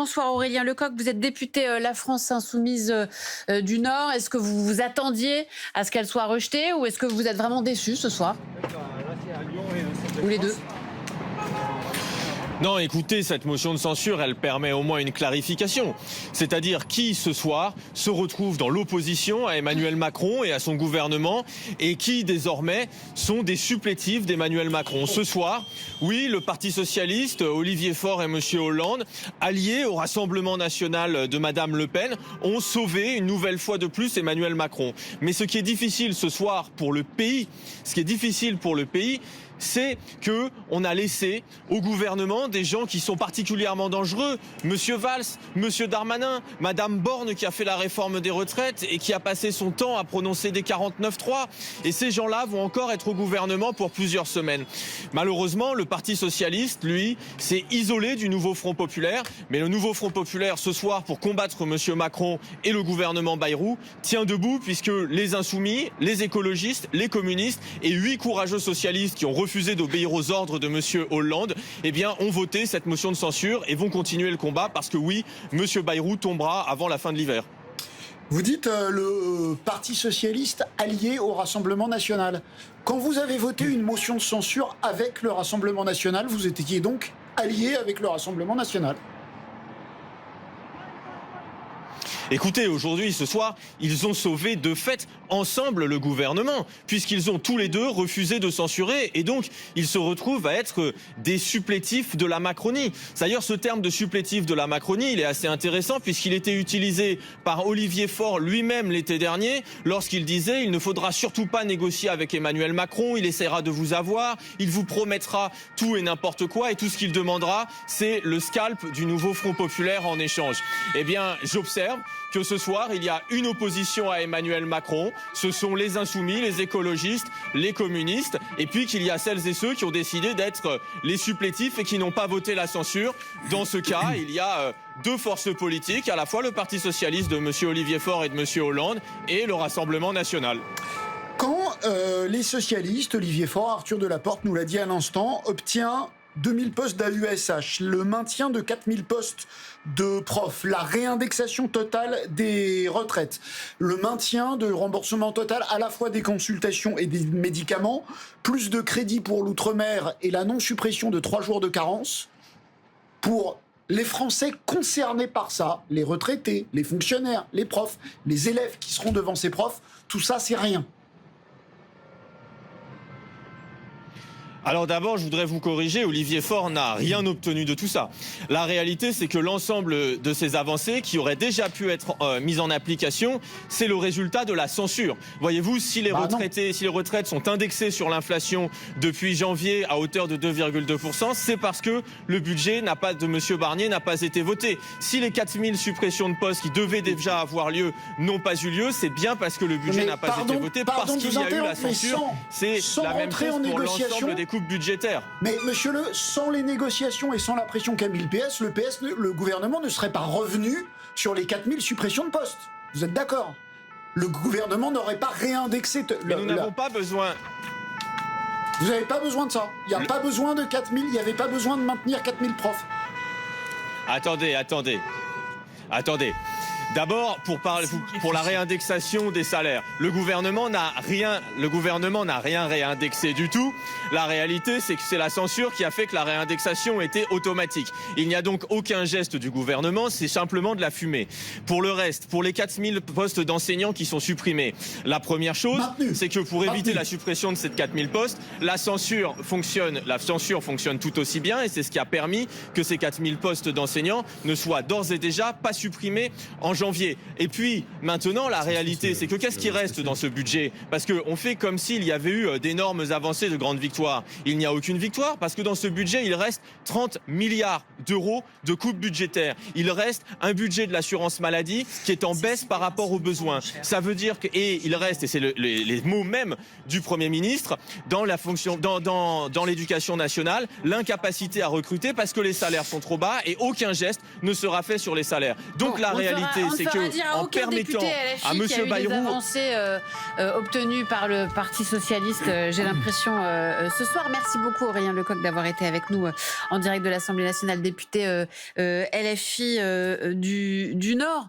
Bonsoir Aurélien Lecoq, vous êtes député La France Insoumise du Nord. Est-ce que vous vous attendiez à ce qu'elle soit rejetée ou est-ce que vous êtes vraiment déçu ce soir? Ou les deux? Non, écoutez, cette motion de censure, elle permet au moins une clarification. C'est-à-dire qui, ce soir, se retrouve dans l'opposition à Emmanuel Macron et à son gouvernement et qui, désormais, sont des supplétifs d'Emmanuel Macron. Ce soir, oui, le Parti socialiste, Olivier Faure et M. Hollande, alliés au Rassemblement national de Mme Le Pen, ont sauvé une nouvelle fois de plus Emmanuel Macron. Mais ce qui est difficile ce soir pour le pays, c'est que on a laissé au gouvernement des gens qui sont particulièrement dangereux. Monsieur Valls, Monsieur Darmanin, Madame Borne qui a fait la réforme des retraites et qui a passé son temps à prononcer des 49.3. Et ces gens-là vont encore être au gouvernement pour plusieurs semaines. Malheureusement, le Parti socialiste, lui, s'est isolé du nouveau Front populaire. Mais le nouveau Front populaire, ce soir, pour combattre Monsieur Macron et le gouvernement Bayrou, tient debout puisque les insoumis, les écologistes, les communistes et 8 courageux socialistes qui ont refusé d'obéir aux ordres de M. Hollande, ont voté cette motion de censure et vont continuer le combat parce que oui, M. Bayrou tombera avant la fin de l'hiver. Vous dites le Parti socialiste allié au Rassemblement national. Quand vous avez voté une motion de censure avec le Rassemblement national, vous étiez donc allié avec le Rassemblement national. Écoutez, aujourd'hui, ce soir, ils ont sauvé de fait ensemble le gouvernement, puisqu'ils ont tous les deux refusé de censurer, et donc ils se retrouvent à être des supplétifs de la Macronie. D'ailleurs, ce terme de supplétif de la Macronie, il est assez intéressant, puisqu'il était utilisé par Olivier Faure lui-même l'été dernier, lorsqu'il disait « Il ne faudra surtout pas négocier avec Emmanuel Macron, il essaiera de vous avoir, il vous promettra tout et n'importe quoi, et tout ce qu'il demandera, c'est le scalp du nouveau Front populaire en échange. » Eh bien, j'observe que ce soir, il y a une opposition à Emmanuel Macron. Ce sont les insoumis, les écologistes, les communistes. Et puis qu'il y a celles et ceux qui ont décidé d'être les supplétifs et qui n'ont pas voté la censure. Dans ce cas, il y a deux forces politiques, à la fois le Parti socialiste de M. Olivier Faure et de M. Hollande et le Rassemblement national. Quand les socialistes, Olivier Faure, Arthur Delaporte nous l'a dit à l'instant, obtient 2000 postes d'AUSH, le maintien de 4000 postes de profs, la réindexation totale des retraites, le maintien de remboursement total à la fois des consultations et des médicaments, plus de crédits pour l'outre-mer et la non-suppression de 3 jours de carence, pour les Français concernés par ça, les retraités, les fonctionnaires, les profs, les élèves qui seront devant ces profs, tout ça c'est rien. Alors d'abord, je voudrais vous corriger, Olivier Faure n'a rien obtenu de tout ça. La réalité, c'est que l'ensemble de ces avancées qui auraient déjà pu être mises en application, c'est le résultat de la censure. Voyez-vous, si les retraites sont indexées sur l'inflation depuis janvier à hauteur de 2,2%, c'est parce que le budget de M. Barnier n'a pas été voté. Si les 4000 suppressions de postes qui devaient déjà avoir lieu n'ont pas eu lieu, c'est bien parce que le budget n'a pas été voté, parce qu'il y a eu la censure. C'est la même chose pour l'ensemble des budgétaire. Mais monsieur sans les négociations et sans la pression qu'a mis le gouvernement ne serait pas revenu sur les 4000 suppressions de postes. Vous êtes d'accord? Le gouvernement n'aurait pas réindexé... Mais nous n'avons pas besoin... Vous n'avez pas besoin de ça. Il n'y a pas besoin de 4000, il n'y avait pas besoin de maintenir 4000 profs. Attendez. D'abord, pour la réindexation des salaires, le gouvernement n'a rien réindexé du tout. La réalité, c'est que c'est la censure qui a fait que la réindexation était automatique. Il n'y a donc aucun geste du gouvernement, c'est simplement de la fumée. Pour le reste, pour les 4000 postes d'enseignants qui sont supprimés, la première chose, c'est que pour éviter la suppression de ces 4000 postes, la censure fonctionne tout aussi bien et c'est ce qui a permis que ces 4000 postes d'enseignants ne soient d'ores et déjà pas supprimés en janvier. Et puis, maintenant, la réalité, c'est que qu'est-ce qui reste dans ce budget? Parce qu'on fait comme s'il y avait eu d'énormes avancées, de grandes victoires. Il n'y a aucune victoire, parce que dans ce budget, il reste 30 milliards d'euros de coupes budgétaires. Il reste un budget de l'assurance maladie qui est en baisse par rapport aux besoins. Ça veut dire que, et il reste, et c'est les mots même du Premier ministre, dans l'éducation nationale, l'incapacité à recruter parce que les salaires sont trop bas et aucun geste ne sera fait sur les salaires. Donc la réalité, On c'est ne fera que dire à en aucun permettant député LFI à qu'il y a Monsieur eu des Bayrou, avancées obtenues par le Parti socialiste, j'ai l'impression, ce soir. Merci beaucoup Aurélien Lecoq d'avoir été avec nous en direct de l'Assemblée nationale, député LFI du Nord.